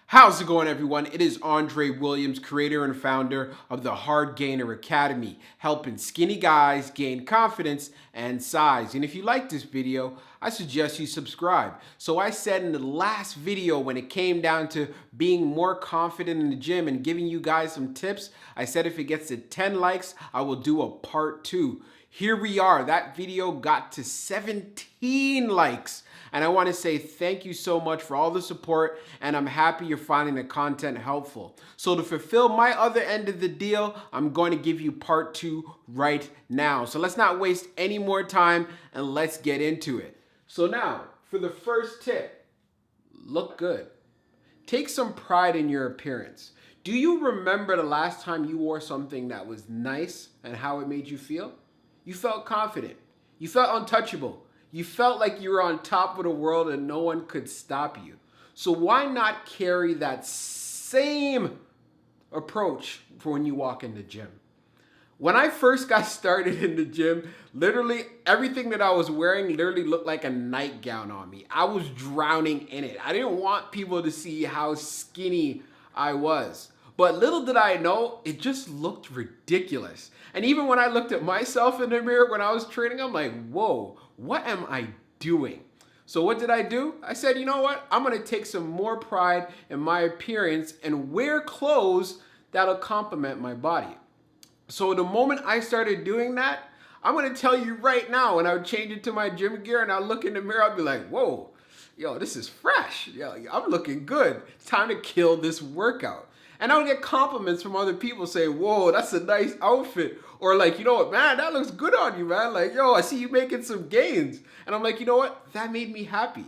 How's it going, everyone? It is Andre Williams, creator and founder of the Hardgainer Academy, helping skinny guys gain confidence and size. And if you like this video, I suggest you subscribe. So I said in the last video, when it came down to being more confident in the gym and giving you guys some tips, I said if it gets to 10 likes, I will do a part 2. Here we are. That video got to 17 likes. And I want to say thank you so much for all the support, and I'm happy you're finding the content helpful. So to fulfill my other end of the deal, I'm going to give you part 2 right now. So let's not waste any more time and let's get into it. So now, for the first tip, look good. Take some pride in your appearance. Do you remember the last time you wore something that was nice and how it made you feel? You felt confident. You felt untouchable. You felt like you were on top of the world and no one could stop you. So why not carry that same approach for when you walk in the gym? When I first got started in the gym, literally everything that I was wearing literally looked like a nightgown on me. I was drowning in it. I didn't want people to see how skinny I was. But little did I know, it just looked ridiculous. And even when I looked at myself in the mirror when I was training, I'm like, whoa, what am I doing? So what did I do? I said, you know what? I'm gonna take some more pride in my appearance and wear clothes that'll complement my body. So the moment I started doing that, I'm gonna tell you right now, when I would change it to my gym gear and I'll look in the mirror, I'll be like, whoa, yo, this is fresh. Yo, I'm looking good. It's time to kill this workout. And I would get compliments from other people saying, whoa, that's a nice outfit. Or like, you know what, man, that looks good on you, man. Like, yo, I see you making some gains. And I'm like, you know what? That made me happy.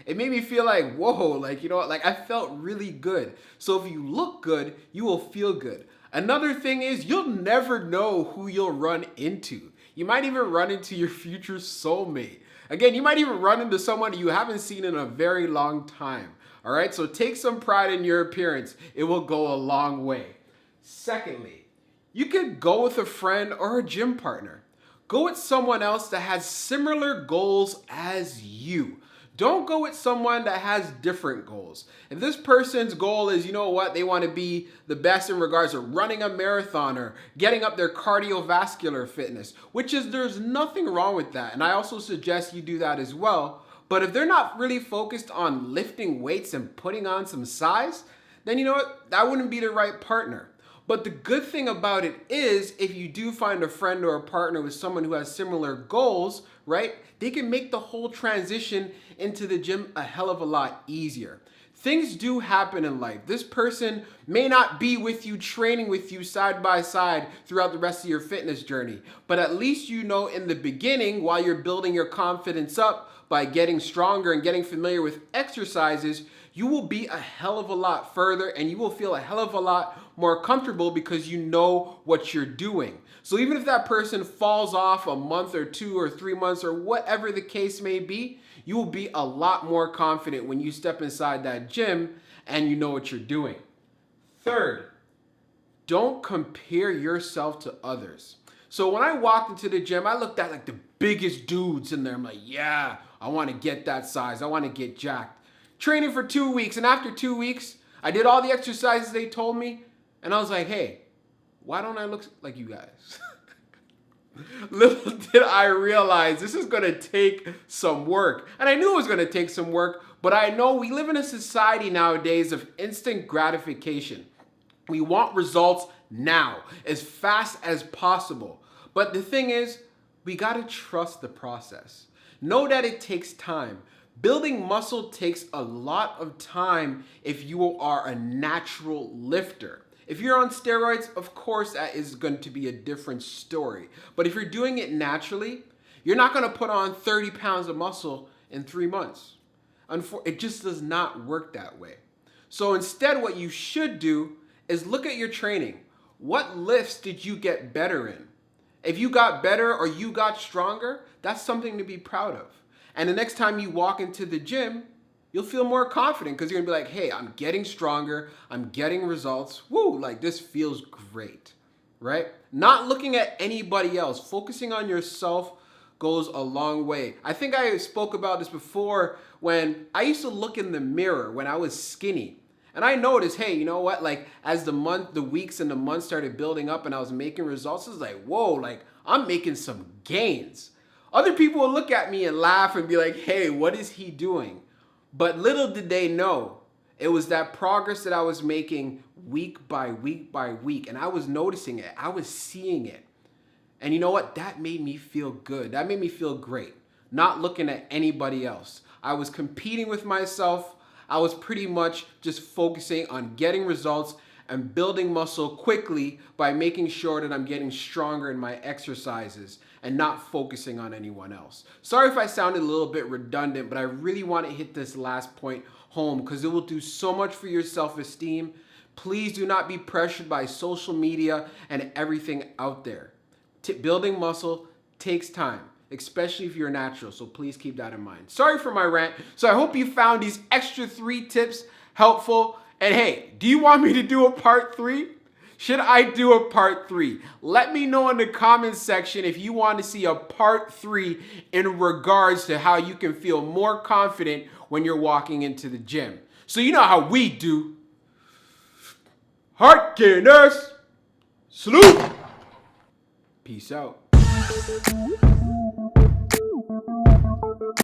It made me feel like, whoa, like, you know what? Like, I felt really good. So if you look good, you will feel good. Another thing is, you'll never know who you'll run into. You might even run into your future soulmate. Again, you might even run into someone you haven't seen in a very long time. All right, so take some pride in your appearance. It will go a long way. Secondly, you could go with a friend or a gym partner. Go with someone else that has similar goals as you. Don't go with someone that has different goals. If this person's goal is, you know what, they want to be the best in regards to running a marathon or getting up their cardiovascular fitness, which is, there's nothing wrong with that. And I also suggest you do that as well. But if they're not really focused on lifting weights and putting on some size, then you know what? That wouldn't be the right partner. But the good thing about it is, if you do find a friend or a partner with someone who has similar goals, right? They can make the whole transition into the gym a hell of a lot easier. Things do happen in life. This person may not be with you, training with you side by side throughout the rest of your fitness journey. But at least you know in the beginning, while you're building your confidence up, by getting stronger and getting familiar with exercises, you will be a hell of a lot further and you will feel a hell of a lot more comfortable because you know what you're doing. So even if that person falls off a month or 2 or 3 months or whatever the case may be, you will be a lot more confident when you step inside that gym and you know what you're doing. Third, don't compare yourself to others. So when I walked into the gym, I looked at like the biggest dudes in there. I'm like, yeah, I want to get that size. I want to get jacked. Training for 2 weeks. And after 2 weeks, I did all the exercises they told me. And I was like, hey, why don't I look like you guys? Little did I realize this is going to take some work. And I knew it was going to take some work. But I know we live in a society nowadays of instant gratification. We want results now, as fast as possible. But the thing is, we gotta trust the process. Know that it takes time. Building muscle takes a lot of time if you are a natural lifter. If you're on steroids, of course that is going to be a different story. But if you're doing it naturally, you're not gonna put on 30 pounds of muscle in 3 months. It just does not work that way. So instead, what you should do is look at your training. What lifts did you get better in? If you got better or you got stronger, that's something to be proud of. And the next time you walk into the gym, you'll feel more confident because you're gonna be like, hey, I'm getting stronger, I'm getting results. Woo, like this feels great, right? Not looking at anybody else, focusing on yourself, goes a long way. I think I spoke about this before when I used to look in the mirror when I was skinny. And I noticed, hey, you know what? Like as the weeks and the months started building up and I was making results, I was like, whoa, like I'm making some gains. Other people would look at me and laugh and be like, hey, what is he doing? But little did they know, it was that progress that I was making week by week by week. And I was noticing it. I was seeing it. And you know what? That made me feel good. That made me feel great. Not looking at anybody else. I was competing with myself. I was pretty much just focusing on getting results and building muscle quickly by making sure that I'm getting stronger in my exercises and not focusing on anyone else. Sorry if I sounded a little bit redundant, but I really want to hit this last point home because it will do so much for your self-esteem. Please do not be pressured by social media and everything out there. Building muscle takes time, especially if you're natural, so please keep that in mind. Sorry for my rant. So I hope you found these extra 3 tips helpful. And hey, do you want me to do a part 3? Should I do a part 3? Let me know in the comments section if you want to see a part 3 in regards to how you can feel more confident when you're walking into the gym. So you know how we do. Hardgainers, salute! Peace out.